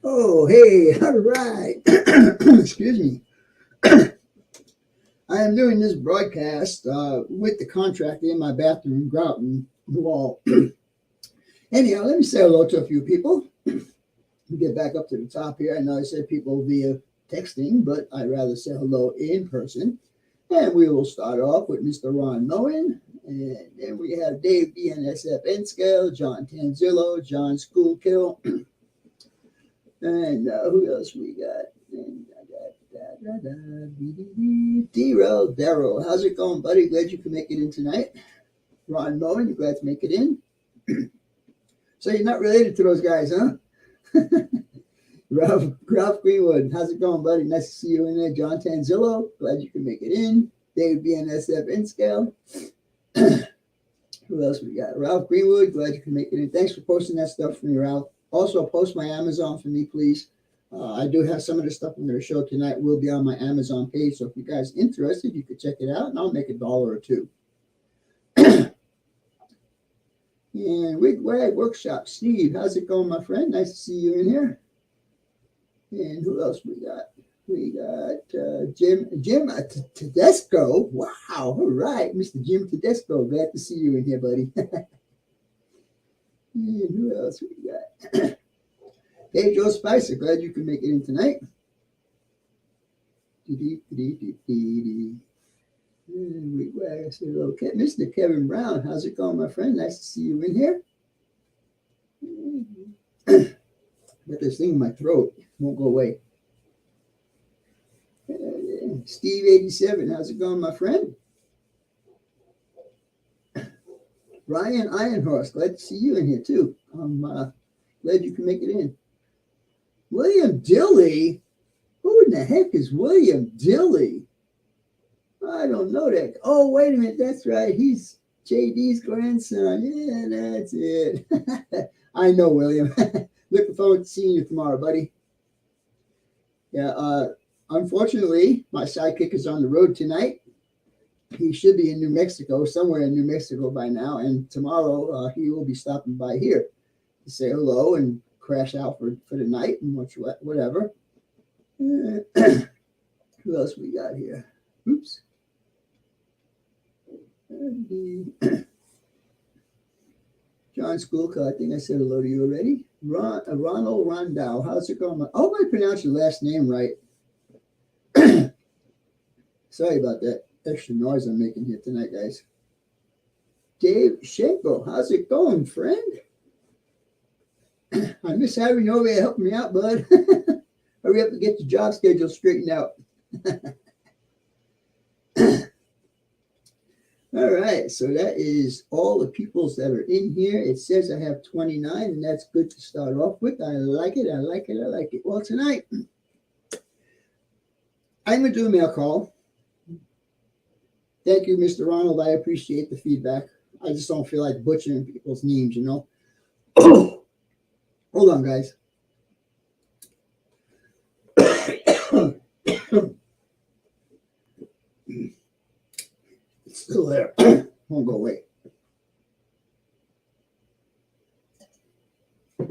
Oh, hey, all right. Excuse me. I am doing this broadcast with the contractor in my bathroom grouting the wall. Anyhow, let me say hello to a few people. Get back up to the top here. I know I said people via texting, but I'd rather say hello in person. And we will start off with Mr. Ron Moen. And then we have Dave BNSF N Scale, John Tanzillo, John Schoolkill, and who else we got? And I got D-Rel, Daryl. How's it going, buddy? Glad you can make it in tonight. Ron Moen, you glad to make it in? So you're not related to those guys, huh? Ralph Greenwood, how's it going, buddy? Nice to see you in there. John Tanzillo, glad you can make it in. Dave BNSF N Scale. Who else we got? Ralph Greenwood, glad you can make it in. Thanks for posting that stuff for me, Ralph. Also, post my Amazon for me, please. I do have some of the stuff I'm going to show tonight will be on my Amazon page. So if you guys are interested, you could check it out, and I'll make $1 or $2. And Wig Wag Workshop, Steve, how's it going, my friend? Nice to see you in here. And who else we got? We got Jim Tedesco. Wow, all right, Mr. Jim Tedesco. Glad to see you in here, buddy. And who else we got? Hey, Joe Spicer, glad you can make it in tonight. Okay, Mr. Kevin Brown, how's it going, my friend? Nice to see you in here. Got this thing in my throat, won't go away. Steve 87, how's it going, my friend? Ryan Ironhorse, glad to see you in here too. I'm glad you can make it in. William Dilly? Who in the heck is William Dilly? I don't know that. Oh, wait a minute. That's right. He's JD's grandson. Yeah, that's it. I know, William. Looking forward to seeing you tomorrow, buddy. Yeah, unfortunately, my sidekick is on the road tonight. He should be in New Mexico, somewhere in New Mexico by now. And tomorrow he will be stopping by here to say hello and crash out for the night and whatever. Who else we got here? Oops. John Schoolka, I think I said hello to you already. Ronald Rondow, how's it going? I hope I pronounced your last name right. Sorry about that extra noise I'm making here tonight, guys. Dave Shenko, how's it going, friend? I miss having you over here helping me out, bud. Hurry up and get your job schedule straightened out. All right, so that is all the peoples that are in here. It says I have 29, and that's good to start off with. I like it, I like it, I like it. Well, tonight, I'm going to do a mail call. Thank you, Mr. Ronald. I appreciate the feedback. I just don't feel like butchering people's names, you know. Hold on, guys. It's still there. Won't go away. I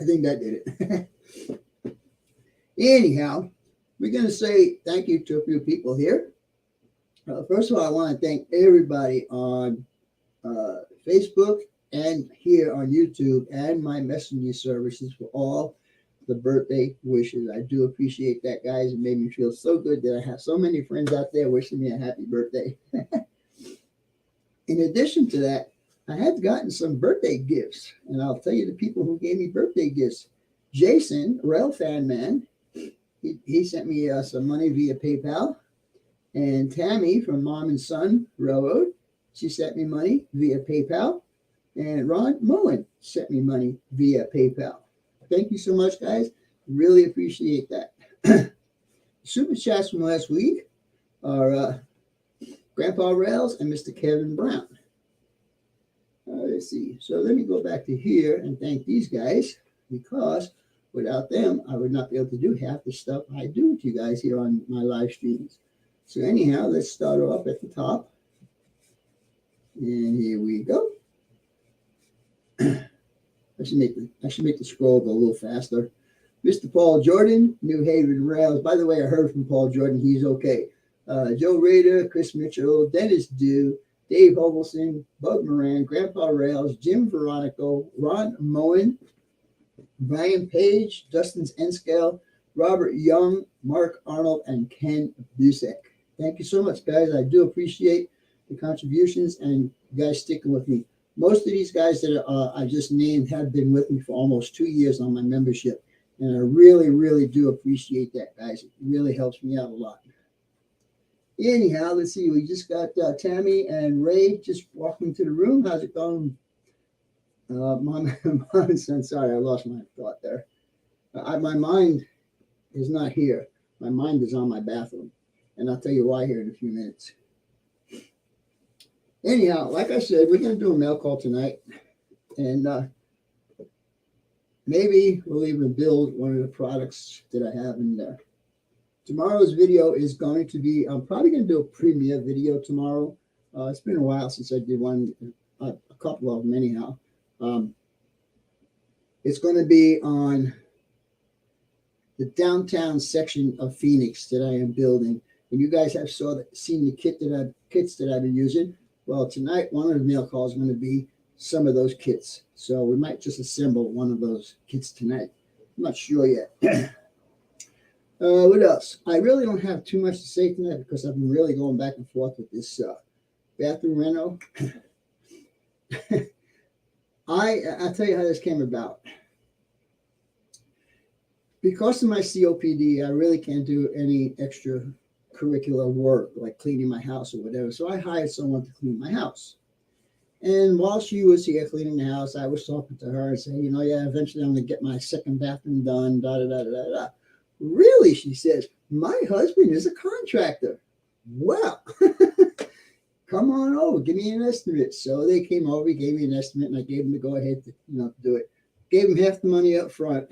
think that did it. Anyhow, we're going to say thank you to a few people here. First of all, I want to thank everybody on Facebook and here on YouTube and my messenger services for all the birthday wishes. I do appreciate that, guys. It made me feel so good that I have so many friends out there wishing me a happy birthday. In addition to that, I have gotten some birthday gifts, and I'll tell you the people who gave me birthday gifts. Jason, Rail Fan Man, he sent me some money via PayPal. And Tammy from Mom and Son Railroad, she sent me money via PayPal. And Ron Moen sent me money via PayPal. Thank you so much, guys. Really appreciate that. Super chats from last week are Grandpa Rails and Mr. Kevin Brown. Let's see. So let me go back to here and thank these guys, because without them, I would not be able to do half the stuff I do with you guys here on my live streams. So anyhow, let's start off at the top. And here we go. I should make the scroll go a little faster. Mr. Paul Jordan, New Haven Rails. By the way, I heard from Paul Jordan. He's okay. Joe Rader, Chris Mitchell, Dennis Dew, Dave Hovelson, Bug Moran, Grandpa Rails, Jim Veronico, Ron Moen, Brian Page, Dustin Enscale, Robert Young, Mark Arnold, and Ken Busek. Thank you so much, guys. I do appreciate the contributions and you guys sticking with me. Most of these guys that I just named have been with me for almost 2 years on my membership. And I really, really do appreciate that, guys. It really helps me out a lot. Anyhow, let's see. We just got Tammy and Ray just walking into the room. How's it going? Mom and son, sorry, I lost my thought there. My mind is not here. My mind is on my bathroom. And I'll tell you why here in a few minutes. Anyhow, like I said, we're going to do a mail call tonight. And maybe we'll even build one of the products that I have in there. Tomorrow's video is going to be, I'm probably going to do a premiere video tomorrow. It's been a while since I did one, a couple of them anyhow. It's going to be on the downtown section of Phoenix that I am building. And you guys have seen the kits that I've been using. Well, tonight, one of the mail calls is going to be some of those kits. So we might just assemble one of those kits tonight. I'm not sure yet. What else? I really don't have too much to say tonight because I've been really going back and forth with this bathroom reno. I'll tell you how this came about. Because of my COPD, I really can't do any extracurricular work like cleaning my house or whatever. So I hired someone to clean my house. And while she was here cleaning the house, I was talking to her and saying, yeah, eventually I'm going to get my second bathroom done, da-da-da-da-da. Really, she says, my husband is a contractor. Well, come on over, give me an estimate. So they came over, gave me an estimate, and I gave them the go-ahead to do it. Gave them half the money up front.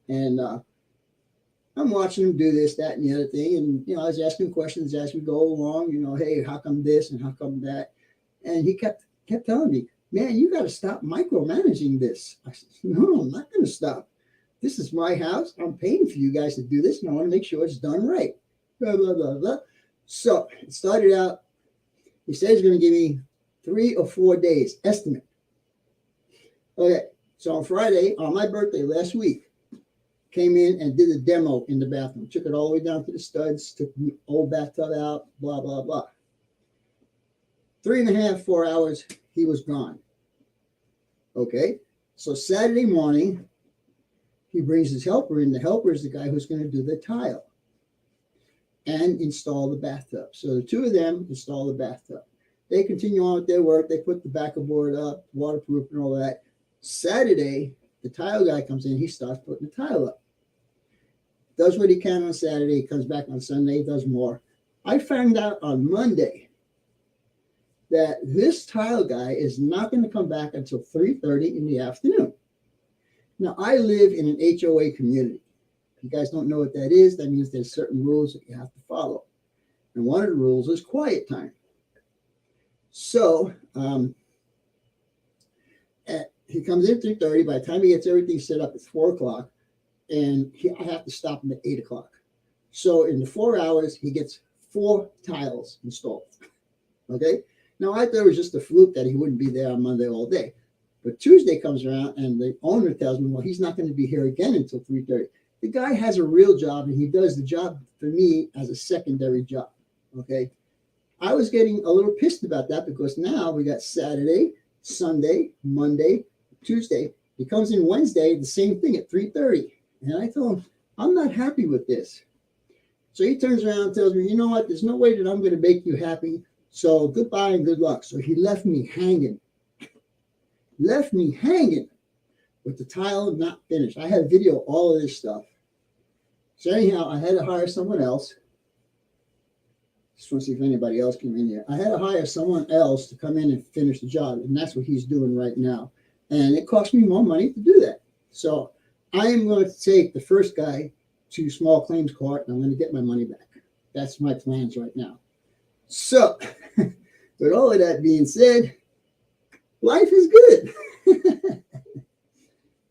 And I'm watching them do this, that, and the other thing. And, I was asking questions as we go along, hey, how come this and how come that? And he kept telling me, man, you got to stop micromanaging this. I said, no, I'm not going to stop. This is my house. I'm paying for you guys to do this, and I want to make sure it's done right. Blah, blah, blah, blah. So it started out, he said he's going to give me 3 or 4 days estimate. Okay, so on Friday, on my birthday last week, came in and did a demo in the bathroom. Took it all the way down to the studs, took the old bathtub out, blah, blah, blah. 3.5, 4 hours, he was gone. Okay, so Saturday morning, he brings his helper in. The helper is the guy who's going to do the tile and install the bathtub. So the two of them install the bathtub. They continue on with their work. They put the backer board up, waterproof and all that. Saturday, the tile guy comes in. He starts putting the tile up. Does what he can on Saturday. He comes back on Sunday, does more. I found out on Monday that this tile guy is not going to come back until 3:30 in the afternoon. Now, I live in an HOA community. If you guys don't know what that is, that means there's certain rules that you have to follow. And one of the rules is quiet time. So he comes in at 3:30. By the time he gets everything set up, it's 4 o'clock. And I have to stop him at 8 o'clock. So in the 4 hours, he gets 4 tiles installed. Okay? Now, I thought it was just a fluke that he wouldn't be there on Monday all day. But Tuesday comes around and the owner tells me, well, he's not going to be here again until 3:30. The guy has a real job and he does the job for me as a secondary job. Okay. I was getting a little pissed about that because now we got Saturday, Sunday, Monday, Tuesday. He comes in Wednesday, the same thing at 3:30. And I told him, I'm not happy with this. So he turns around and tells me, you know what? There's no way that I'm going to make you happy. So goodbye and good luck. So he left me hanging. Left me hanging with the tile not finished. I had video all of this stuff. So anyhow, I had to hire someone else. Just want to see if anybody else came in here. I had to hire someone else to come in and finish the job. And that's what he's doing right now. And it cost me more money to do that. So I am going to take the first guy to small claims court and I'm going to get my money back. That's my plans right now. So with all of that being said, life is good.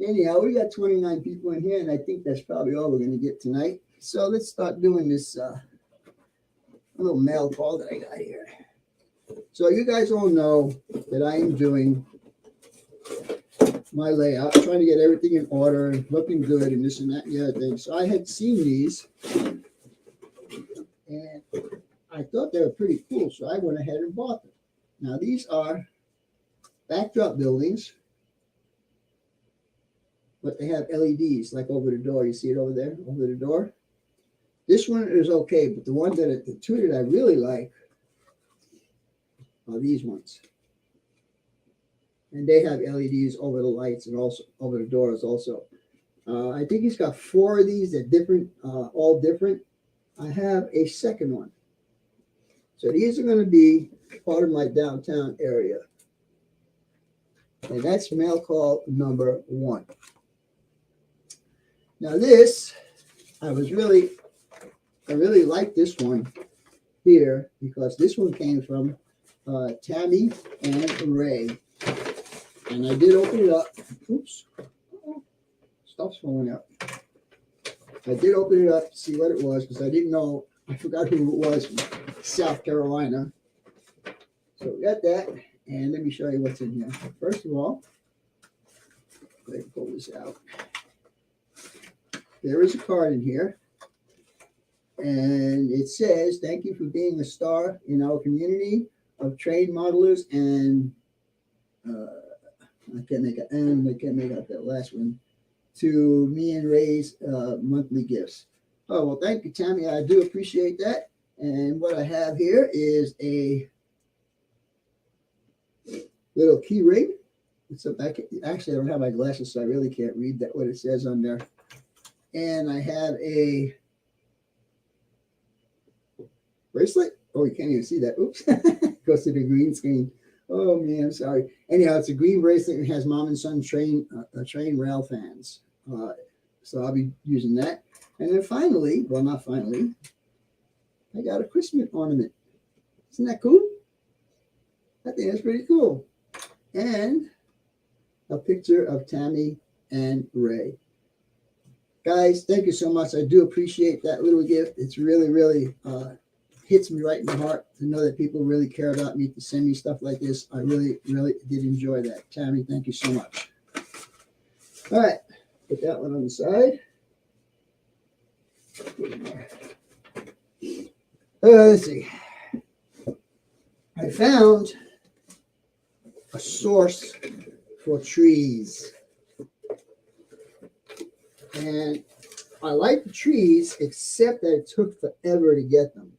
Anyhow, we got 29 people in here, and I think that's probably all we're going to get tonight. So let's start doing this little mail call that I got here. So you guys all know that I am doing my layout, trying to get everything in order and looking good and this and that and the other thing. So I had seen these, and I thought they were pretty cool, so I went ahead and bought them. Now these are backdrop buildings, but they have LEDs like over the door. You see it over there, over the door? This one is okay, but the two that I really like are these ones. And they have LEDs over the lights and also over the doors also. I think he's got 4 of these. They're different, all different. I have a second one. So these are going to be part of my downtown area. And that's mail call number 1. Now this, I really like this one here because this one came from Tammy and Ray. And I did open it up. Oops. Stuff's falling out. I did open it up to see what it was because I didn't know. I forgot who it was from South Carolina. So we got that. And let me show you what's in here. First of all, let me pull this out. There is a card in here. And it says, "Thank you for being a star in our community of trained modelers and I can't make out that last one. To me and Ray's monthly gifts." Oh, well, thank you, Tammy. I do appreciate that. And what I have here is a little key ring. Actually, I don't have my glasses, so I really can't read what it says on there. And I have a bracelet. Oh, you can't even see that. Oops. Goes to the green screen. Oh man, I'm sorry. Anyhow, it's a green bracelet and has mom and son train rail fans. So I'll be using that. And then finally, well, not finally, I got a Christmas ornament. Isn't that cool? I think that's pretty cool. And a picture of Tammy and Ray. Guys, thank you so much. I do appreciate that little gift. It's really, really hits me right in the heart to know that people really care about me to send me stuff like this. I really, really did enjoy that. Tammy, thank you so much. All right, put that one on the side. Let's see. I found a source for trees. And I like the trees, except that it took forever to get them.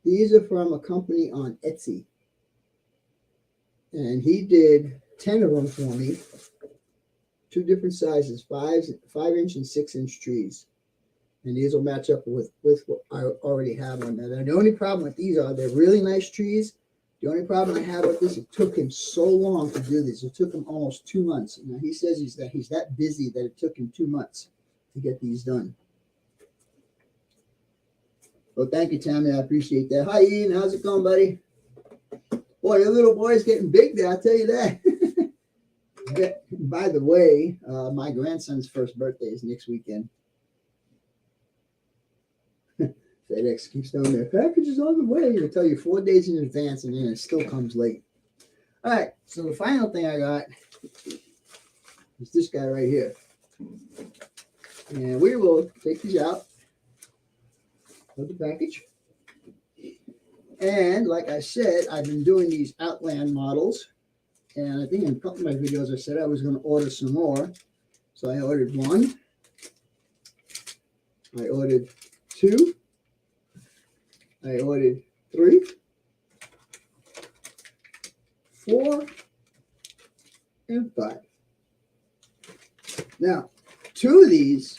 These are from a company on Etsy. And he did 10 of them for me. 2 different sizes, 5-inch and 6-inch trees. And these will match up with what I already have on that. And the only problem with these are they're really nice trees. The only problem I have with this, it took him so long to do this. It took him almost 2 months. Now he says he's that busy that it took him 2 months to get these done. Well, thank you, Tammy. I appreciate that. Hi, Ian. How's it going, buddy? Boy, your little boy's getting big there, I'll tell you that. By the way, my grandson's first birthday is next weekend. FedEx keeps telling me, package is on the way. It'll tell you 4 days in advance, and then it still comes late. All right, so the final thing I got is this guy right here. And we will take these out of the package. And like I said, I've been doing these Outland models. And I think in a couple of my videos, I said I was going to order some more. So I ordered 1. I ordered 2. I ordered 3, 4, and 5. Now, two of these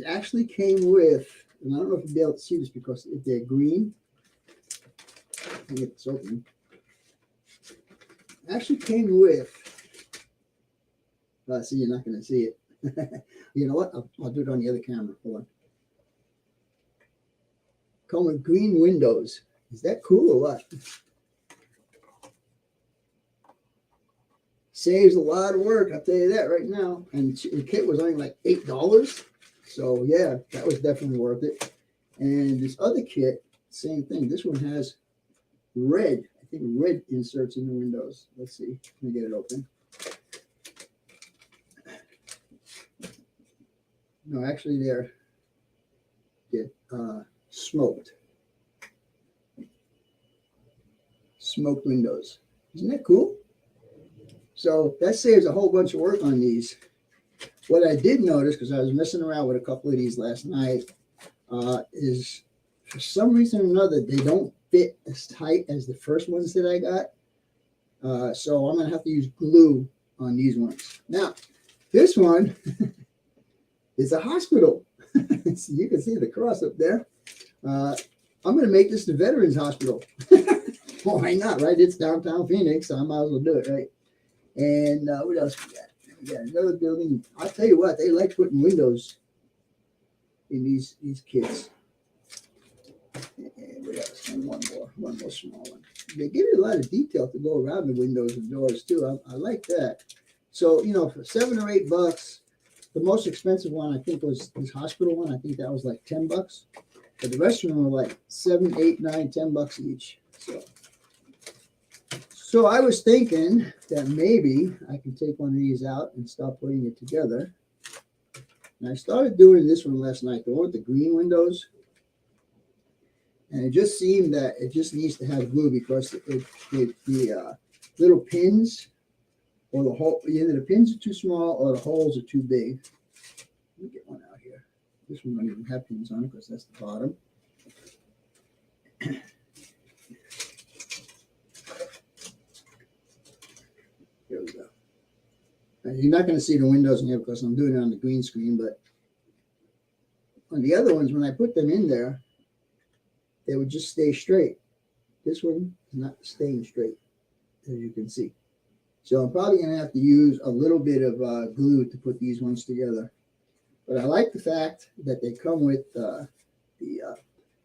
actually came with, and I don't know if you'll be able to see this because they're green. Let me get this open. Actually came with, see, you're not going to see it. You know what? I'll do it on the other camera. Hold on. Come with green windows. Is that cool or what? saves a lot of work. I'll tell you that right now. And the kit was only like $8. So yeah, that was definitely worth it. And this other kit, same thing. This one has red, I think red inserts in the windows. Let's see. Let me get it open. No, actually they're smoked windows. Isn't that cool? So that saves a whole bunch of work on these. What I did notice, because I was messing around with a couple of these last night, is for some reason or another, they don't fit as tight as the first ones that I got. So I'm going to have to use glue on these ones. Now, this one is a hospital. So you can see the cross up there. I'm going to make this the Veterans Hospital. Why not, right? It's downtown Phoenix, so I might as well do it, right? And what else we got? We got another building. I'll tell you what, they like putting windows in these kits. And what else? And one more small one. They give you a lot of detail to go around the windows and doors too. I like that. So, you know, for $7 or $8, the most expensive one I think was this hospital one. I think that was like $10. But the rest of them were like $7, $8, $9, $10 each. So I was thinking that maybe I can take one of these out and start putting it together. And I started doing this one last night, the one with the green windows. And it just seemed that it just needs to have glue because the little pins or the hole, either the pins are too small or the holes are too big. Let me get one out here. This one don't even have pins on it because that's the bottom. Here we go. Now, you're not going to see the windows in here because I'm doing it on the green screen, but on the other ones, when I put them in there, they would just stay straight. This one is not staying straight, as you can see. So I'm probably going to have to use a little bit of glue to put these ones together. But I like the fact that they come with the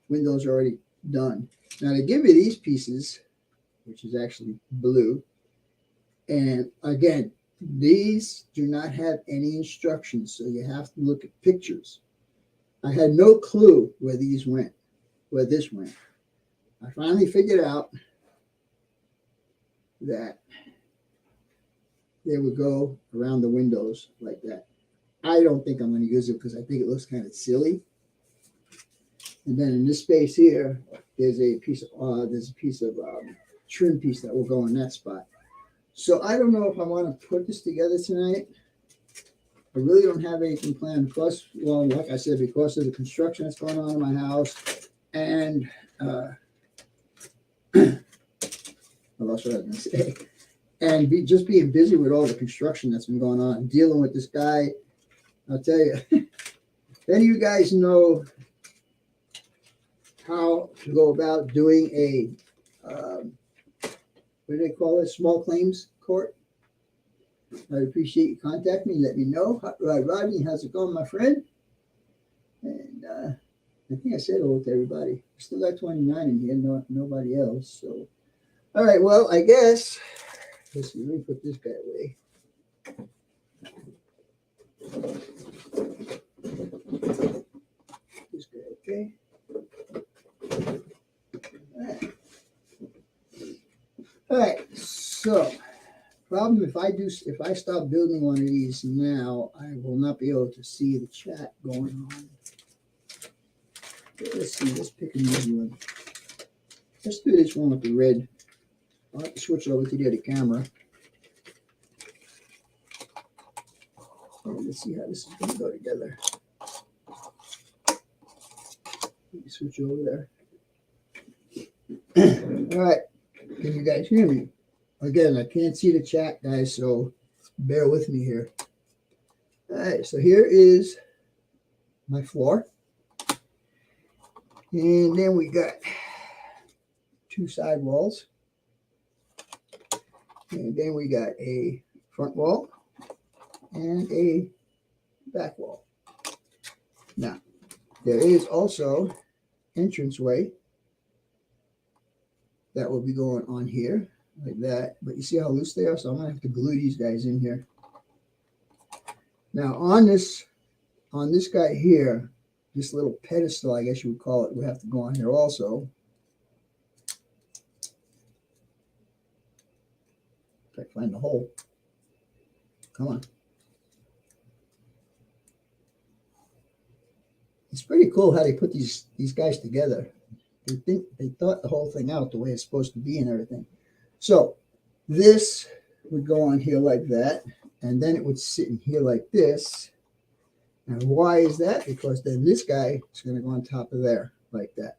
windows already done. Now they give you these pieces, which is actually blue. And again, these do not have any instructions, so you have to look at pictures. I had no clue where these went, where this went. I finally figured out that they would go around the windows like that. I don't think I'm going to use it because I think it looks kind of silly. And then in this space here, there's a piece of trim piece that will go in that spot. So I don't know if I want to put this together tonight. I really don't have anything planned. Plus, well, like I said, because of the construction that's going on in my house, and I lost what I was going to say. And just being busy with all the construction that's been going on, dealing with this guy, I'll tell you, if any of you guys know how to go about doing a, what do they call it, small claims court, I'd appreciate you contact me and let me know. Hot Rod Rodney, how's it going, my friend? And I think I said hello to everybody. I still got 29 in here, nobody else. So, all right, well, I guess, let's see, let me put this guy away. This guy, okay. All right, so problem if I stop building one of these now, I will not be able to see the chat going on. Let's see, let's pick a new one. Let's do this one with the red. I'll have to switch over to the other camera. Let's see how this is going to go together. Let me switch over there. All right. Can you guys hear me? Again, I can't see the chat, guys, so bear with me here. All right. So here is my floor. And then we got two side walls. And then we got a front wall and a back wall. Now, there is also entranceway that will be going on here. like that. But you see how loose they are? So I'm gonna have to glue these guys in here. Now on this guy here, this little pedestal, I guess you would call it, would have to go on here also. Try to find the hole. Come on. It's pretty cool how they put these guys together. They thought the whole thing out the way it's supposed to be and everything. So this would go on here like that, and then it would sit in here like this. And why is that? Because then this guy is going to go on top of there like that.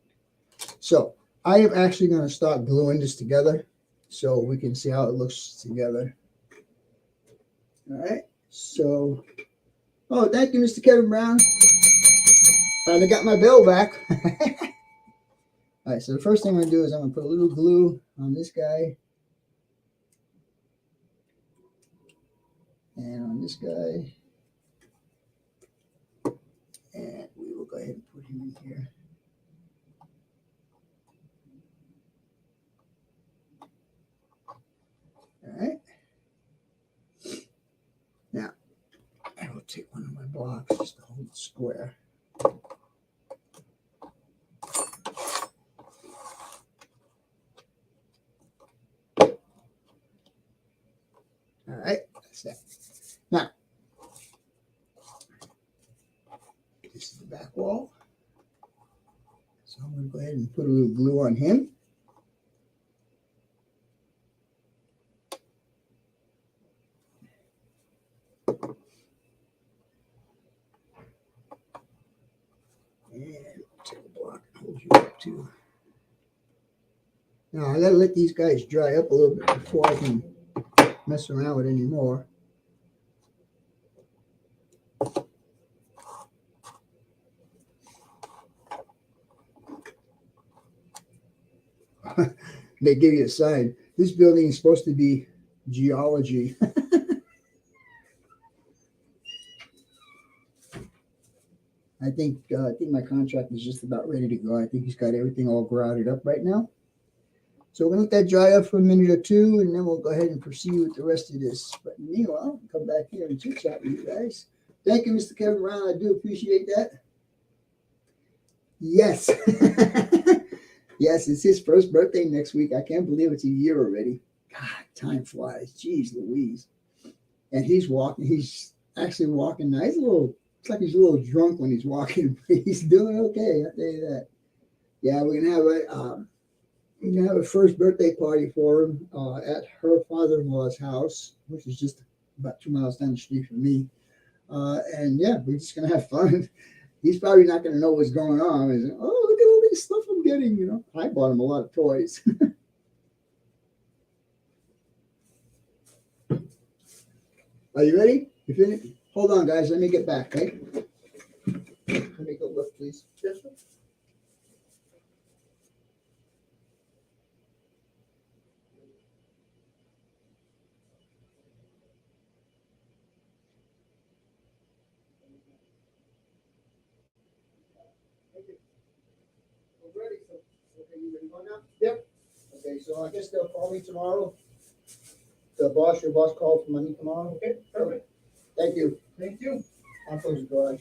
So I am actually going to start gluing this together so we can see how it looks together. All right. So, oh, thank you, Mr. Kevin Brown. Finally got my bill back. All right, so the first thing I'm going to do is I'm going to put a little glue on this guy. And on this guy. And we will go ahead and put him in here. All right. Now, I will take one of my blocks just to hold it square. All right, that's that. Now, this is the back wall. So I'm going to go ahead and put a little glue on him. And take a block and hold you up too. Now I got to let these guys dry up a little bit before I can mess around with any more. They give you a sign. This building is supposed to be geology. I think my contract is just about ready to go. I think he's got everything all grouted up right now. So we're going to let that dry up for a minute or two, and then we'll go ahead and proceed with the rest of this. But meanwhile, I'll come back here and chit chat with you guys. Thank you, Mr. Kevin Brown. I do appreciate that. Yes. Yes, it's his first birthday next week. I can't believe it's a year already. God, time flies. Jeez Louise. And he's walking. He's actually walking now. It's like he's a little drunk when he's walking, but he's doing okay. I'll tell you that. Yeah, we're gonna have a first birthday party for him at her father-in-law's house, which is just about 2 miles down the street from me. And yeah, we're just gonna have fun. He's probably not gonna know what's going on. He's like, oh, look at all this stuff I'm getting. I bought him a lot of toys. Are you ready? You finished? Hold on, guys. Let me get back, okay? Let me go look, please. Yes, sir. Ready? Okay, you ready to go now? Yep. Okay, so I guess they'll call me tomorrow. Your boss called for money tomorrow. Okay, perfect. Thank you. Thank you. I'll close the garage.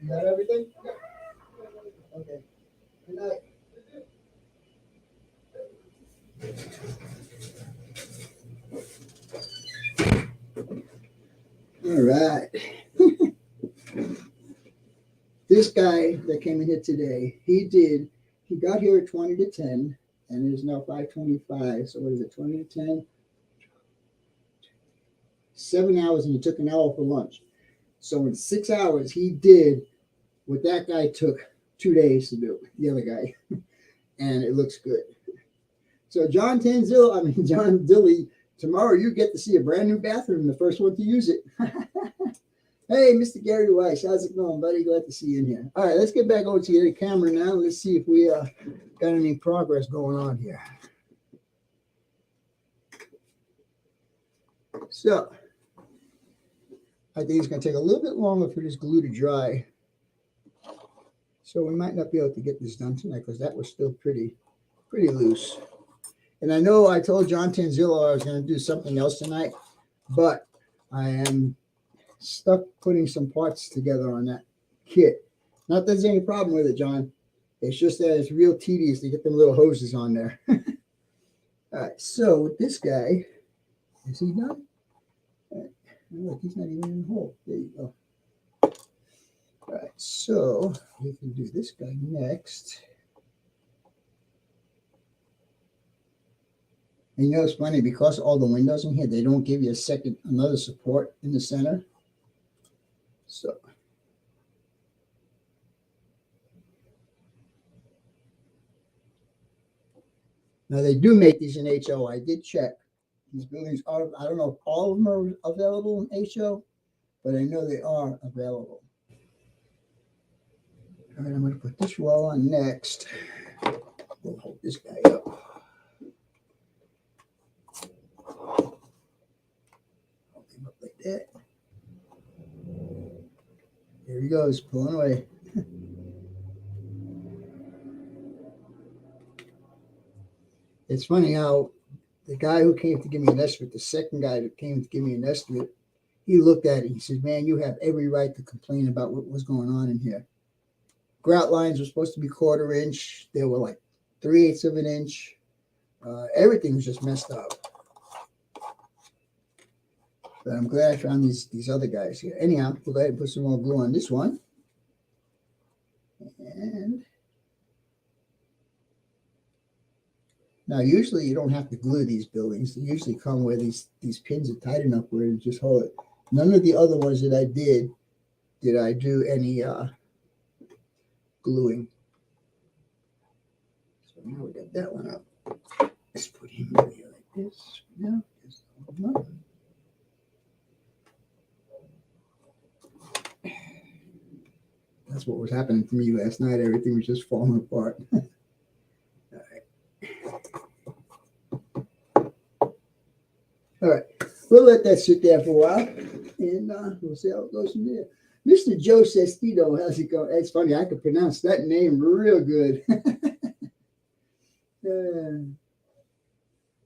You got everything? Yep. Okay. Good night. All right. This guy that came in here today, he got here at 20 to 10, and it is now 5:25. So what is it, 20 to 10? 7 hours, and he took an hour for lunch. So in 6 hours, he did what that guy took 2 days to do, the other guy, and it looks good. So John Dilly, tomorrow you get to see a brand new bathroom, the first one to use it. Hey, Mr. Gary Weiss, how's it going, buddy? Glad to see you in here. All right, let's get back over to the camera now. Let's see if we got any progress going on here. So I think it's going to take a little bit longer for this glue to dry. So we might not be able to get this done tonight because that was still pretty loose. And I know I told John Tanzillo I was going to do something else tonight, but I am stuck putting some parts together on that kit. Not that there's any problem with it, John. It's just that it's real tedious to get them little hoses on there. All right, so with this guy, is he done? All right. Look, he's not even in the hole. There you go. All right, so we can do this guy next. And you know, it's funny, because all the windows in here, they don't give you another support in the center. So. Now, they do make these in HO. I did check. These buildings are, I don't know if all of them are available in HO, but I know they are available. All right, I'm going to put this wall on next. We'll hold this guy up. Hold him up like that. Here he goes, pulling away. It's funny how the guy who came to give me an estimate, the second guy that came to give me an estimate, he looked at it. He said, man, you have every right to complain about what was going on in here. Grout lines were supposed to be 1/4 inch. They were like 3/8 of an inch. Everything was just messed up. But I'm glad I found these other guys here. Anyhow, we'll go ahead and put some more glue on this one. And now, usually you don't have to glue these buildings. They usually come where these pins are tight enough where you just hold it. None of the other ones that I did I do any gluing. So now we got that one up. Let's put him in here like this. Now, just hold him up. That's what was happening to me last night. Everything was just falling apart. All right, we'll let that sit there for a while, and we'll see how it goes from there. Mr. Joe Sestito, how's it going? It's funny, I could pronounce that name real good.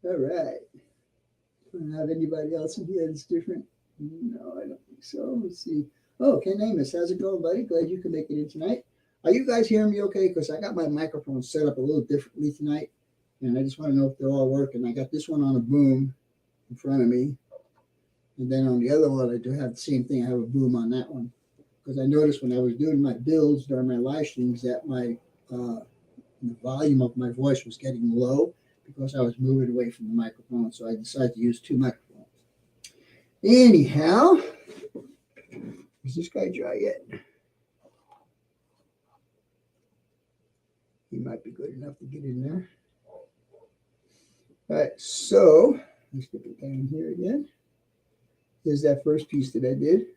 All right. I don't have anybody else in here that's different? No, I don't think so. Let's see. Oh, Ken Amos, how's it going, buddy? Glad you can make it in tonight. Are you guys hearing me okay? Because I got my microphone set up a little differently tonight, and I just want to know if they're all working. I got this one on a boom in front of me, and then on the other one I do have the same thing. I have a boom on that one because I noticed when I was doing my builds during my live streams that my the volume of my voice was getting low because I was moving away from the microphone, so I decided to use 2 microphones. Anyhow, is this guy dry yet? He might be good enough to get in there. All right, so let's put it down here again. Here's that first piece that I did.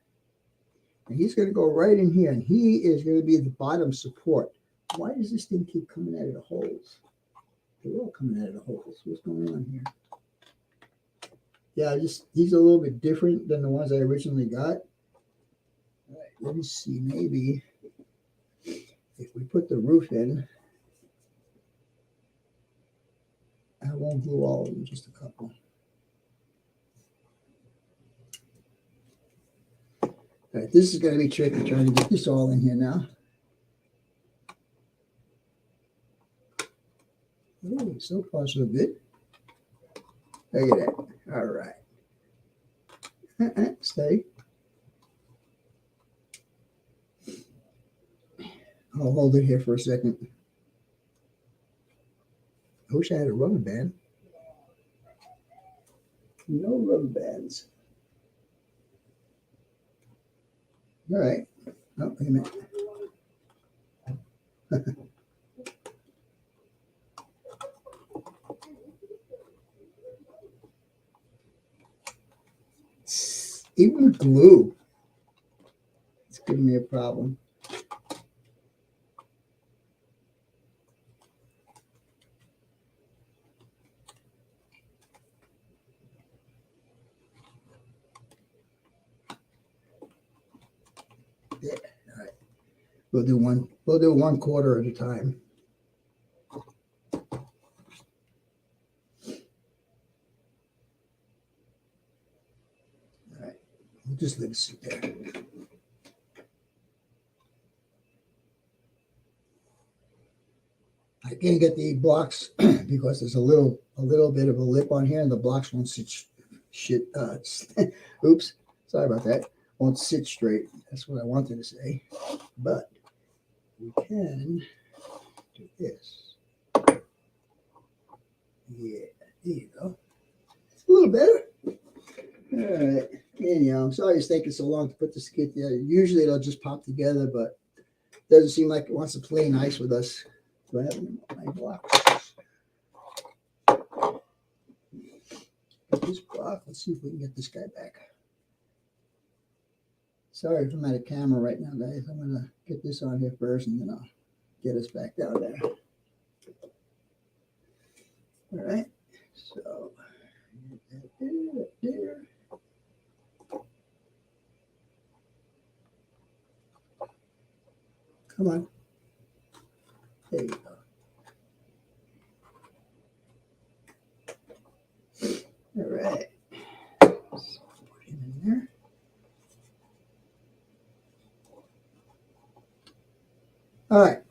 And he's going to go right in here, and he is going to be the bottom support. Why does this thing keep coming out of the holes? They're all coming out of the holes. What's going on here? Yeah, these are a little bit different than the ones I originally got. All right, let me see. Maybe if we put the roof in, I won't glue all of them, just a couple. All right, this is going to be tricky trying to get this all in here now. Oh, so far so good. Look at that. All right. Stay. I'll hold it here for a second. I wish I had a rubber band. No rubber bands. All right. Oh, wait a minute. Even glue, it's giving me a problem. Yeah, all right. We'll do 1/4 at a time. Just let it sit there. I can't get the blocks because there's a little bit of a lip on here, and the blocks won't sit shit. Oops, sorry about that. Won't sit straight. That's what I wanted to say. But we can do this. Yeah, there you go. It's a little better. All right. Anyhow, I'm sorry it's taking so long to put this kit together. Usually it'll just pop together, but it doesn't seem like it wants to play nice with us. Do I have my blocks? This block. Let's see if we can get this guy back. Sorry if I'm out of camera right now, guys. I'm going to get this on here first, and then I'll get us back down there. All right. So, there. Come on. There you go. All right. So put him in there. All right.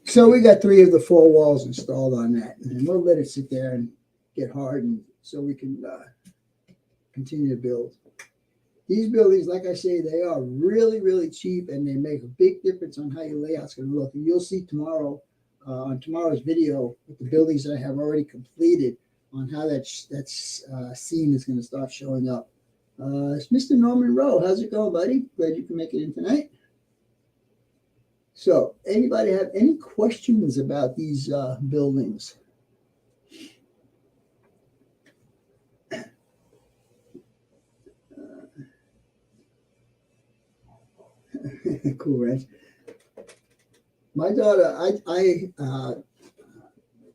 So we got 3 of the 4 walls installed on that, and we'll let it sit there and get hardened so we can continue to build. These buildings, like I say, they are really, really cheap, and they make a big difference on how your layout's going to look. And you'll see tomorrow on tomorrow's video with the buildings that I have already completed on how that scene is going to start showing up. It's Mr. Norman Rowe. How's it going, buddy? Glad you can make it in tonight. So, anybody have any questions about these buildings? Cool, right? My daughter, I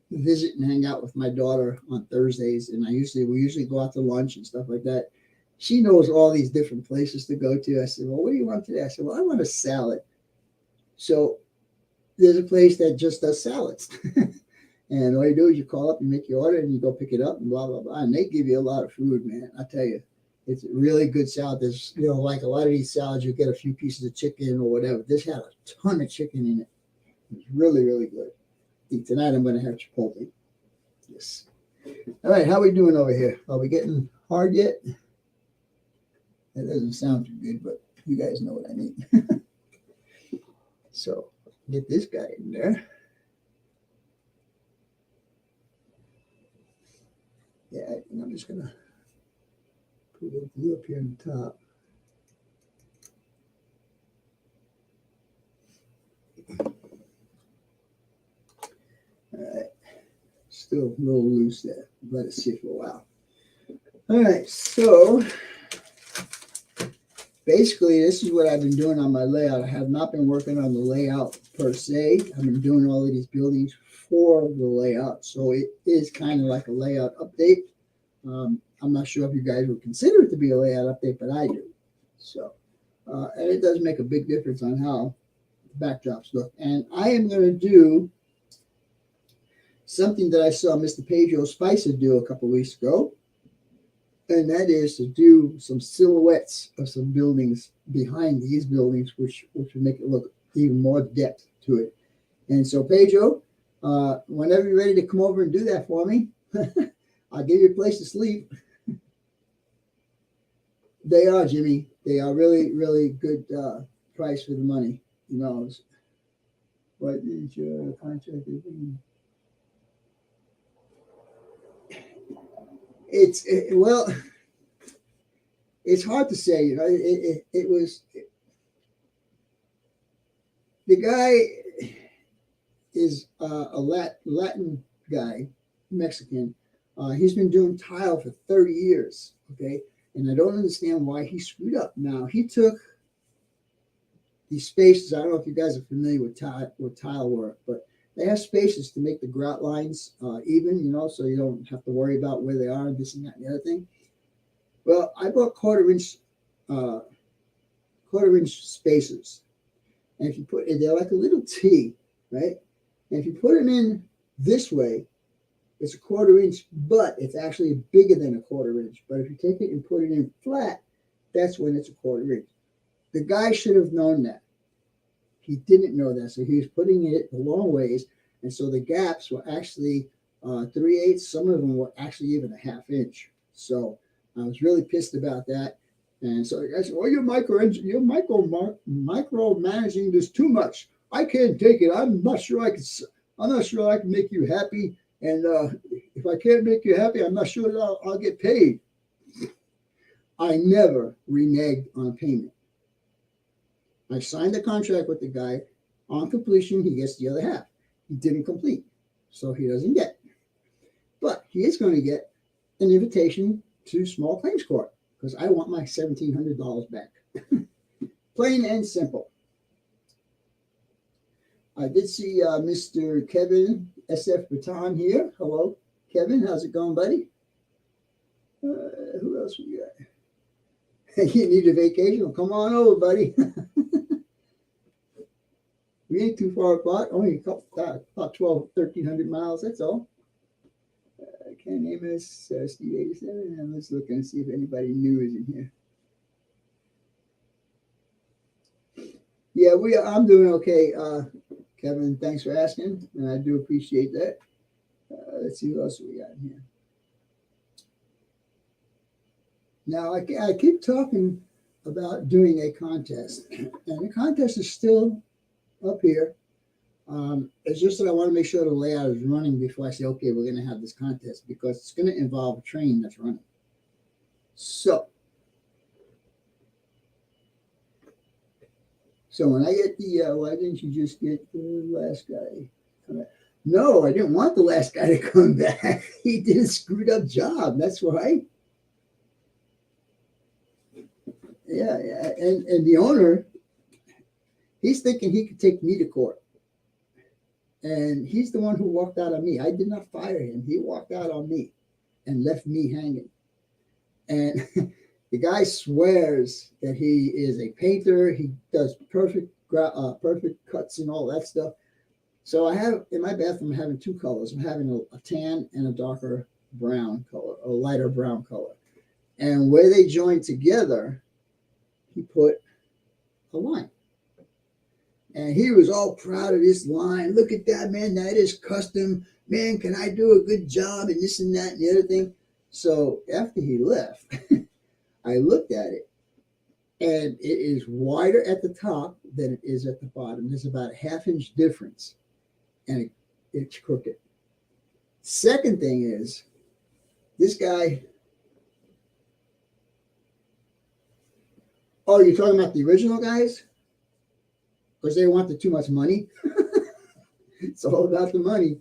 visit and hang out with my daughter on Thursdays, and we usually go out to lunch and stuff like that. She knows all these different places to go to. I said, well, what do you want today? I said, well, I want a salad. So there's a place that just does salads. And all you do is you call up, you make your order, and you go pick it up, and blah, blah, blah. And they give you a lot of food, man. I tell you, it's a really good salad. There's, like a lot of these salads, you get a few pieces of chicken or whatever. This had a ton of chicken in it. It was really, really good. I think tonight I'm going to have Chipotle. Yes. All right, how are we doing over here? Are we getting hard yet? That doesn't sound too good, but you guys know what I mean. So get this guy in there. Yeah, I think I'm just going to put a glue up here on the top. All right. Still a little loose there. Let it sit for a while. All right, so basically, this is what I've been doing on my layout. I have not been working on the layout per se. I've been doing all of these buildings for the layout. So it is kind of like a layout update. I'm not sure if you guys would consider it to be a layout update, but I do. So, and it does make a big difference on how the backdrops look. And I am going to do something that I saw Mr. Pedro Spicer do a couple of weeks ago. And that is to do some silhouettes of some buildings behind these buildings, which would make it look even more depth to it. And so, Pedro, whenever you're ready to come over and do that for me, I'll give you a place to sleep. They are, Jimmy. They are really, really good price for the money. What is your contract? Well, it's hard to say. It was the guy is a Latin guy, Mexican. He's been doing tile for 30 years. Okay, and I don't understand why he screwed up. Now he took these spaces. I don't know if you guys are familiar with tile work, but they have spaces to make the grout lines even, so you don't have to worry about where they are and this and that and the other thing. Well, I bought quarter inch spacers. And if you they're like a little T, right? And if you put them in this way, it's a quarter inch, but it's actually bigger than a quarter inch. But if you take it and put it in flat, that's when it's a quarter inch. The guy should have known that. He didn't know that, so he was putting it the long ways, and so the gaps were actually 3/8. Some of them were actually even a half inch. So I was really pissed about that. And so I said, "Well, you're micromanaging this too much. I can't take it. I'm not sure I can. I'm not sure I can make you happy. And if I can't make you happy, I'm not sure that I'll get paid." I never reneged on a payment. I signed a contract with the guy. On completion, he gets the other half. He didn't complete, so he doesn't get. But he is going to get an invitation to small claims court because I want my $1,700 back. Plain and simple. I did see Mr. Kevin SF Baton here. Hello, Kevin. How's it going, buddy? Who else we got? You need a vacation? Well, come on over, buddy. We ain't too far apart. Only about 1,300 miles. That's all. Ken Amos, Steve 87. And let's look and see if anybody new is in here. Yeah, I'm doing okay, Kevin. Thanks for asking, and I do appreciate that. Let's see who else we got in here. Now, I keep talking about doing a contest, and the contest is still up here. It's just that I want to make sure the layout is running before I say, okay, we're going to have this contest, because it's going to involve a train that's running. So when I get the, why didn't you just get the last guy? No, I didn't want the last guy to come back. He did a screwed up job. That's right. Yeah. And the owner, he's thinking he could take me to court. And he's the one who walked out on me. I did not fire him. He walked out on me and left me hanging. And the guy swears that he is a painter. He does perfect cuts and all that stuff. So I have, in my bathroom, I'm having two colors. I'm having a tan and a darker brown color, a lighter brown color. And where they join together, he put a line. And he was all proud of this line. Look at that, man. That is custom. Man, can I do a good job? And this and that and the other thing. So after he left, I looked at it. And it is wider at the top than it is at the bottom. There's about a half-inch difference. And it's crooked. Second thing is, this guy... Oh, you're talking about the original guys? Because they wanted too much money. It's all about the money.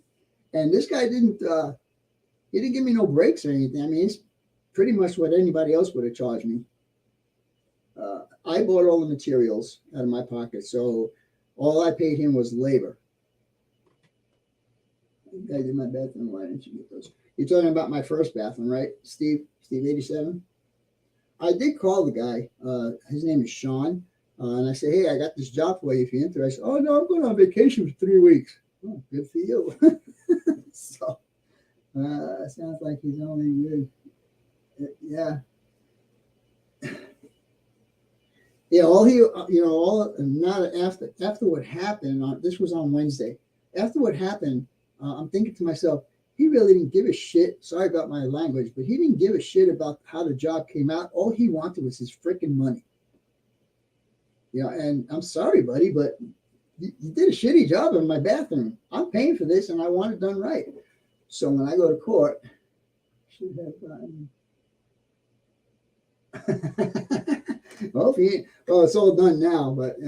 And this guy he didn't give me no breaks or anything. I mean, it's pretty much what anybody else would have charged me. I bought all the materials out of my pocket, so all I paid him was labor. I did my bathroom. Why didn't you get those? You're talking about my first bathroom, right, Steve? Steve 87? I did call the guy. His name is Sean. And I said, hey, I got this job for you if you're interested. I said, oh, no, I'm going on vacation for 3 weeks. Oh, good for you. So, sounds like he's only good. Yeah. Yeah, after what happened, this was on Wednesday. After what happened, I'm thinking to myself, he really didn't give a shit. Sorry about my language, but he didn't give a shit about how the job came out. All he wanted was his freaking money. You know, and I'm sorry, buddy, but you did a shitty job in my bathroom. I'm paying for this, and I want it done right. So when I go to court, should have gotten. Well, it's all done now, but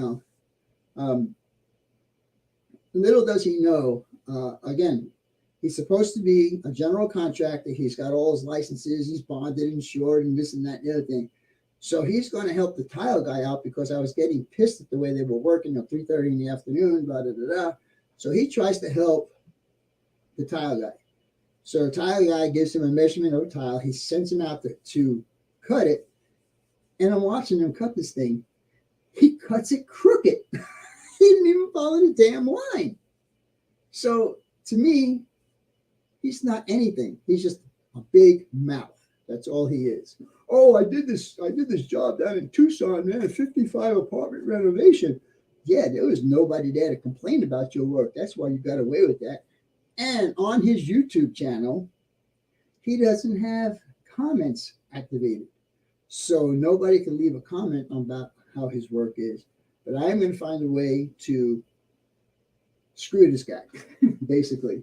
little does he know. Again, he's supposed to be a general contractor. He's got all his licenses. He's bonded, insured, and this and that and the other thing. So he's going to help the tile guy out because I was getting pissed at the way they were working at 3:30 in the afternoon, blah, blah, blah, blah. So he tries to help the tile guy. So the tile guy gives him a measurement of a tile. He sends him out to cut it. And I'm watching him cut this thing. He cuts it crooked. He didn't even follow the damn line. So to me, he's not anything. He's just a big mouth. That's all he is. oh, I did this job down in Tucson, man, a 55 apartment renovation. Yeah, there was nobody there to complain about your work. That's why you got away with that. And on his YouTube channel, he doesn't have comments activated. So nobody can leave a comment about how his work is. But I'm going to find a way to screw this guy, basically.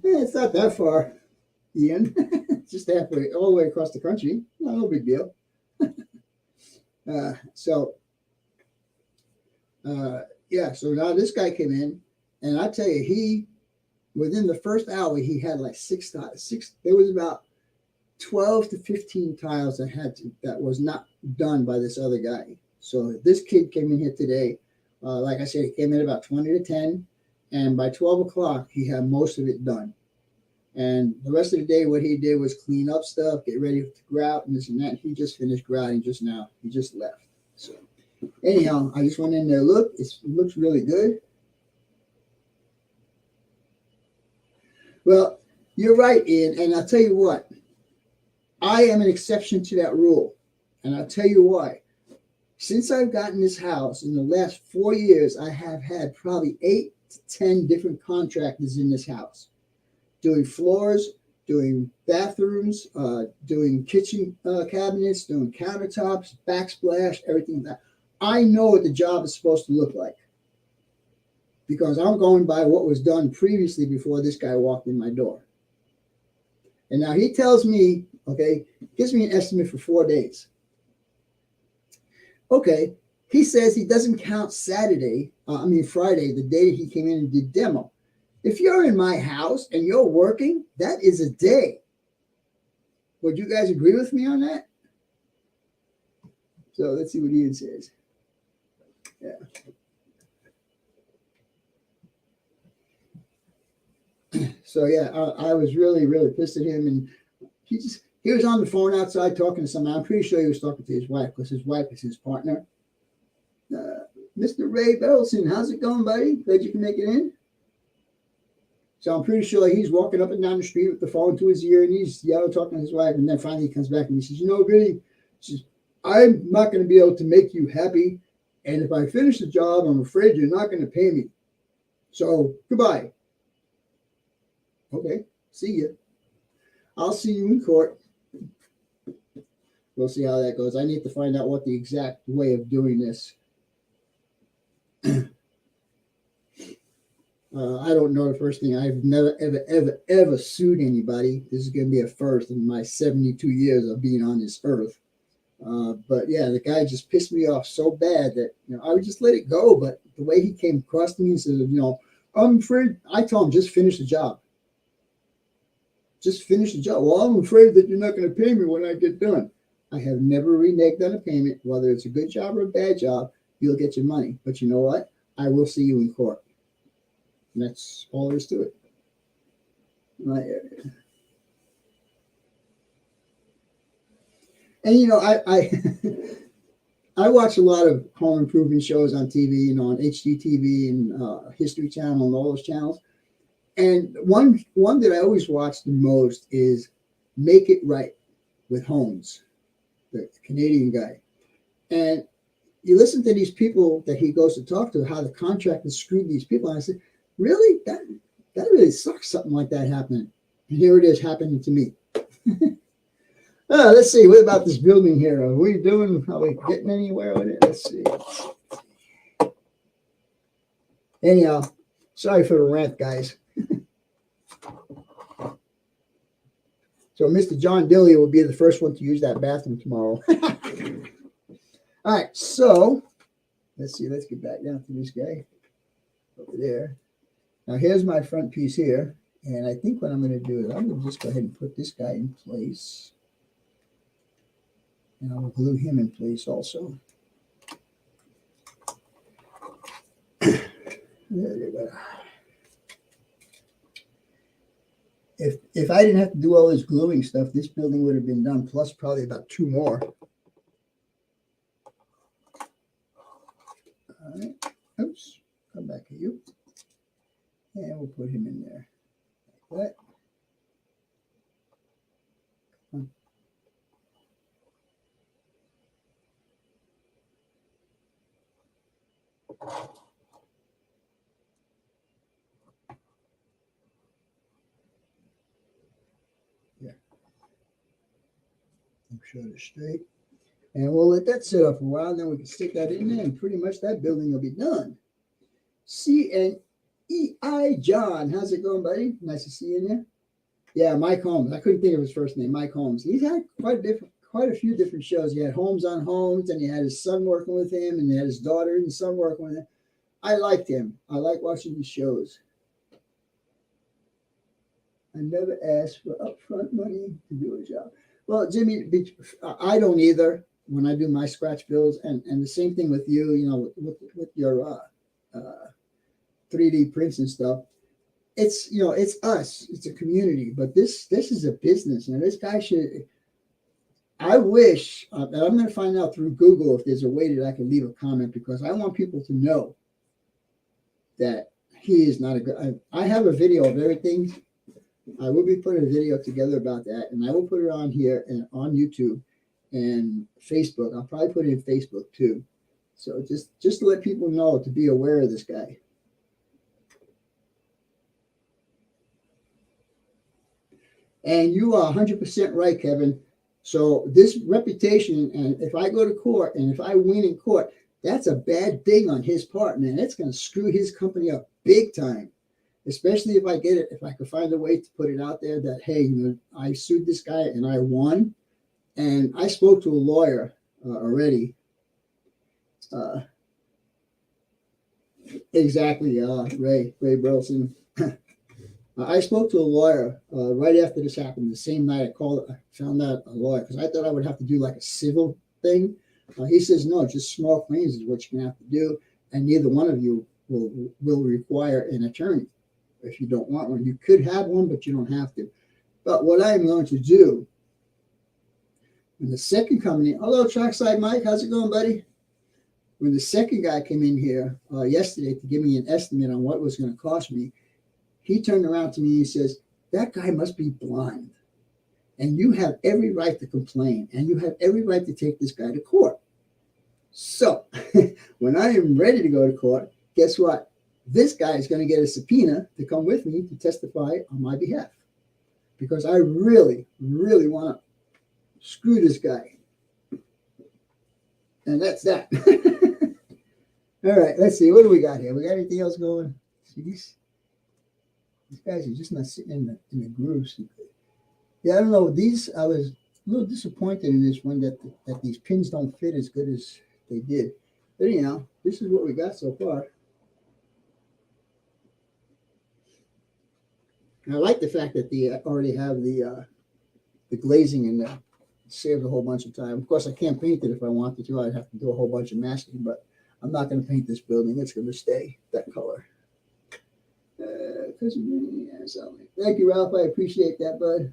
It's not that far, Ian. Just halfway, all the way across the country. No big deal. Yeah, so now this guy came in, and I tell you, within the first hour, he had like six. There was about 12 to 15 tiles that was not done by this other guy. So this kid came in here today. Like I said, he came in about 20 to 10, and by 12 o'clock, he had most of it done. And the rest of the day, what he did was clean up stuff, get ready to grout, and this and that. He just finished grouting just now. He just left. So anyhow, I just went in there. Look, it looks really good. Well, you're right, Ian. And I'll tell you what, I am an exception to that rule. And I'll tell you why. Since I've gotten this house in the last 4 years, I have had probably 8 to 10 different contractors in this house doing floors, doing bathrooms, doing kitchen cabinets, doing countertops, backsplash, everything like that. I know what the job is supposed to look like because I'm going by what was done previously before this guy walked in my door. And now he tells me, okay, gives me an estimate for 4 days. Okay, he says he doesn't count Friday, the day he came in and did demo. If you're in my house and you're working, that is a day. Would you guys agree with me on that? So let's see what Ian says. Yeah. So yeah, I was really, really pissed at him, and he was on the phone outside talking to someone. I'm pretty sure he was talking to his wife because his wife is his partner. Mr. Ray Bertelson, how's it going, buddy? Glad you can make it in. So I'm pretty sure he's walking up and down the street with the phone to his ear, and he's talking to his wife, and then finally he comes back and he says, Billy, I'm not going to be able to make you happy, and if I finish the job, I'm afraid you're not going to pay me. So goodbye. Okay, see ya. I'll see you in court. We'll see how that goes. I need to find out what the exact way of doing this. I don't know the first thing. I've never, ever sued anybody. This is going to be a first in my 72 years of being on this earth. But yeah, the guy just pissed me off so bad that, I would just let it go. But the way he came across to me, he said, I'm afraid. I told him, just finish the job. Just finish the job. Well, I'm afraid that you're not going to pay me when I get done. I have never reneged on a payment, whether it's a good job or a bad job. You'll get your money. But you know what? I will see you in court. And that's all there is to it. And I watch a lot of home improvement shows on TV, on HGTV and History Channel and all those channels. And one that I always watch the most is Make It Right with Holmes, the Canadian guy. And you listen to these people that he goes to talk to, how the contractors screwed these people. And I said, really? That really sucks, something like that happening. And here it is happening to me. Let's see. What about this building here? Are we getting anywhere with it? Let's see. Anyhow, sorry for the rant, guys. So Mr. John Dilly will be the first one to use that bathroom tomorrow. All right, so let's see. Let's get back down to this guy over there. Now here's my front piece here, and I think what I'm going to do is I'm going to just go ahead and put this guy in place, and I'll glue him in place also. There you go. If I didn't have to do all this gluing stuff, this building would have been done, plus probably about 2 more. All right. Oops. Come back to you. And we'll put him in there. Like that. Yeah. Make sure it's straight. And we'll let that sit up for a while, and then we can stick that in there, and pretty much that building will be done. C-N-E-I John. How's it going, buddy? Nice to see you in there. Yeah, Mike Holmes. I couldn't think of his first name, Mike Holmes. He's had quite a few different shows. He had Holmes on Holmes, and he had his son working with him, and he had his daughter and son working with him. I liked him. I like watching his shows. I never asked for upfront money to do a job. Well, Jimmy, I don't either when I do my scratch builds, and the same thing with you, you know, with your 3D prints and stuff. It's, you know, it's us, it's a community, but this is a business, and this guy should. I wish that I'm going to find out through Google if there's a way that I can leave a comment, because I want people to know that he is not a good. I have a video of everything. I will be putting a video together about that, and I will put it on here and on YouTube and Facebook. I'll probably put it in Facebook too. So just to let people know, to be aware of this guy. And you are 100% right, Kevin. So this reputation, and if I go to court and if I win in court, that's a bad thing on his part, man. It's going to screw his company up big time. Especially if I get it, if I could find a way to put it out there that, hey, you know, I sued this guy and I won. And I spoke to a lawyer already. Exactly, Ray Burleson. I spoke to a lawyer right after this happened. The same night I found out a lawyer, because I thought I would have to do like a civil thing. He says, no, just small claims is what you're going to have to do. And neither one of you will require an attorney. If you don't want one, you could have one, but you don't have to. But what I am going to do, when the second company, hello, Trackside Mike, how's it going, buddy? When the second guy came in here yesterday to give me an estimate on what it was going to cost me, he turned around to me and he says, that guy must be blind. And you have every right to complain, and you have every right to take this guy to court. So when I am ready to go to court, guess what? This guy is going to get a subpoena to come with me to testify on my behalf, because I really, really want to screw this guy. And that's that. All right, let's see. What do we got here? We got anything else going? See, these guys are just not sitting in the grooves. Yeah, I don't know. I was a little disappointed in this one that these pins don't fit as good as they did. But anyhow, this is what we got so far. And I like the fact that they already have the glazing in there. It saved a whole bunch of time. Of course, I can't paint it if I wanted to. I'd have to do a whole bunch of masking, but I'm not going to paint this building. It's going to stay that color. Thank you, Ralph. I appreciate that, bud.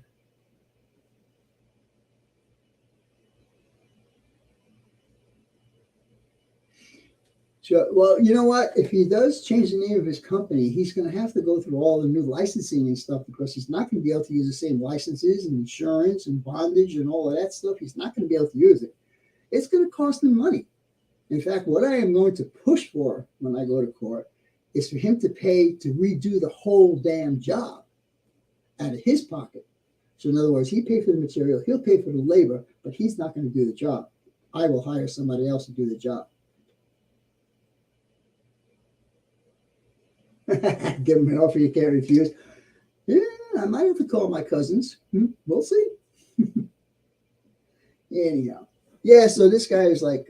So, well, you know what? If he does change the name of his company, he's going to have to go through all the new licensing and stuff, because he's not going to be able to use the same licenses and insurance and bondage and all of that stuff. He's not going to be able to use it. It's going to cost him money. In fact, what I am going to push for when I go to court is for him to pay to redo the whole damn job out of his pocket. So in other words, he paid for the material, he'll pay for the labor, but he's not going to do the job. I will hire somebody else to do the job. Give him an offer you can't refuse. Yeah, I might have to call my cousins. We'll see. Anyhow. Yeah, so this guy is like,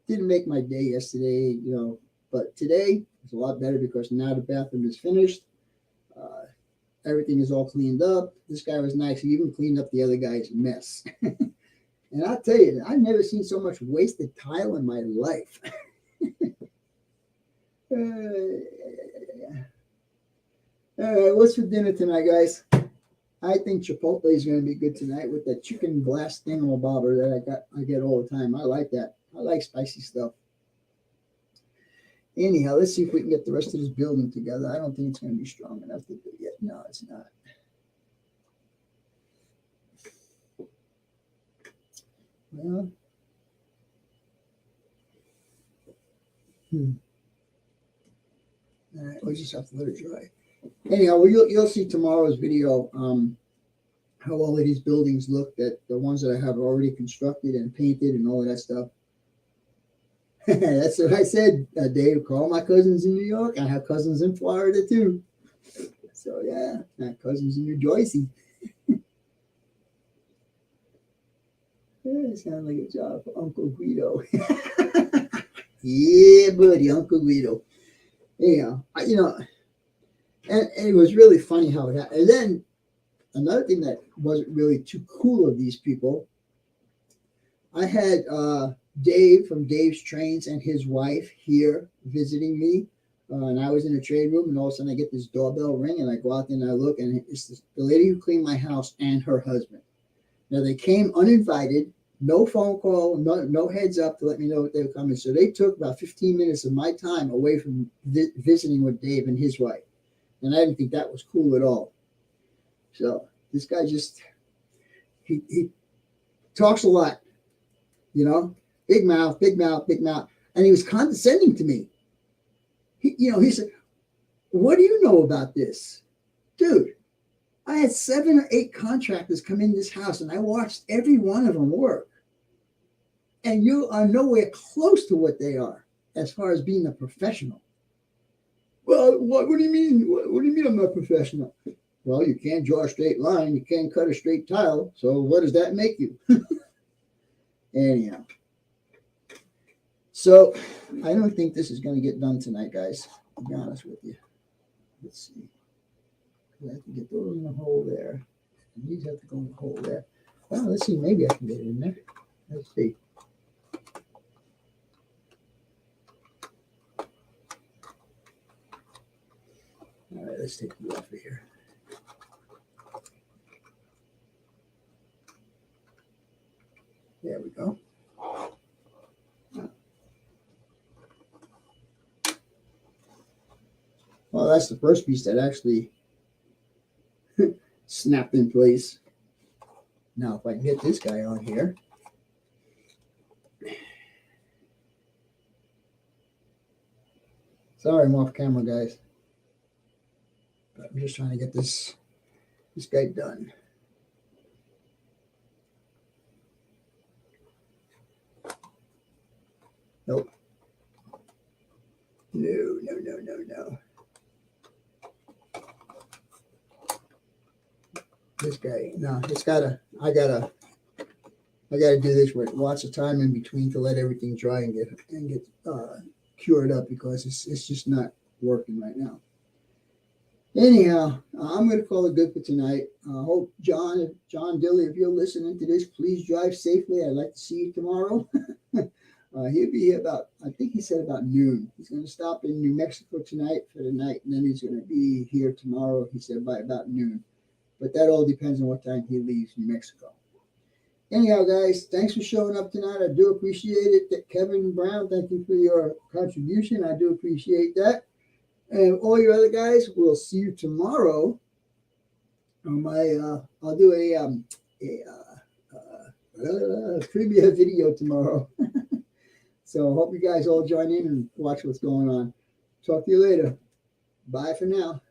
didn't make my day yesterday, you know, but today is a lot better, because now the bathroom is finished. Everything is all cleaned up. This guy was nice. He even cleaned up the other guy's mess. And I'll tell you, I've never seen so much wasted tile in my life. All right, what's for dinner tonight, guys? I think Chipotle is going to be good tonight with that chicken blast thingamabobber that I get all the time. I like that. I like spicy stuff. Anyhow, let's see if we can get the rest of this building together. I don't think it's going to be strong enough to do it yet. No, it's not. Well, all right, we'll just have to let it dry. Anyhow, well, you'll see tomorrow's video how all of these buildings look, that the ones that I have already constructed and painted and all of that stuff. That's what I said, Dave. Call my cousins in New York. I have cousins in Florida too. So yeah, I have cousins in New Jersey. It sounds like a job for Uncle Guido. Yeah, buddy, Uncle Guido. Anyhow, and it was really funny how it happened. And then another thing that wasn't really too cool of these people, I had Dave from Dave's Trains and his wife here visiting me. And I was in the trade room, and all of a sudden I get this doorbell ring, and I go out there and I look, and it's the lady who cleaned my house and her husband. Now, they came uninvited, no phone call, no heads up to let me know what they were coming. So they took about 15 minutes of my time away from visiting with Dave and his wife. And I didn't think that was cool at all. So this guy just, he talks a lot, big mouth, big mouth, big mouth. And he was condescending to me. He said, what do you know about this? Dude, I had 7 or 8 contractors come in this house, and I watched every one of them work. And you are nowhere close to what they are as far as being a professional. Well, what do you mean? What do you mean I'm not professional? Well, you can't draw a straight line. You can't cut a straight tile. So what does that make you? Anyhow. So I don't think this is going to get done tonight, guys. To be honest with you. Let's see. I have to get those in the hole there. And these have to go in the hole there. Well, let's see. Maybe I can get it in there. Let's see. All right, let's take you off of here. There we go. Well, that's the first piece that actually snapped in place. Now, if I can get this guy on here. Sorry, I'm off camera, guys. But I'm just trying to get this guy done. Nope. No. This guy, no, I gotta do this with lots of time in between to let everything dry and get cured up, because it's just not working right now. Anyhow, I'm going to call it good for tonight. I hope John Dilly, if you're listening to this, please drive safely. I'd like to see you tomorrow. He'll be here about, I think he said about noon. He's going to stop in New Mexico tonight for the night, and then he's going to be here tomorrow, he said, by about noon. But that all depends on what time he leaves New Mexico. Anyhow, guys, thanks for showing up tonight. I do appreciate it. Kevin Brown, thank you for your contribution. I do appreciate that. And all your other guys, we'll see you tomorrow on my, I'll do a trivia video tomorrow. So hope you guys all join in and watch what's going on. Talk to you later. Bye for now.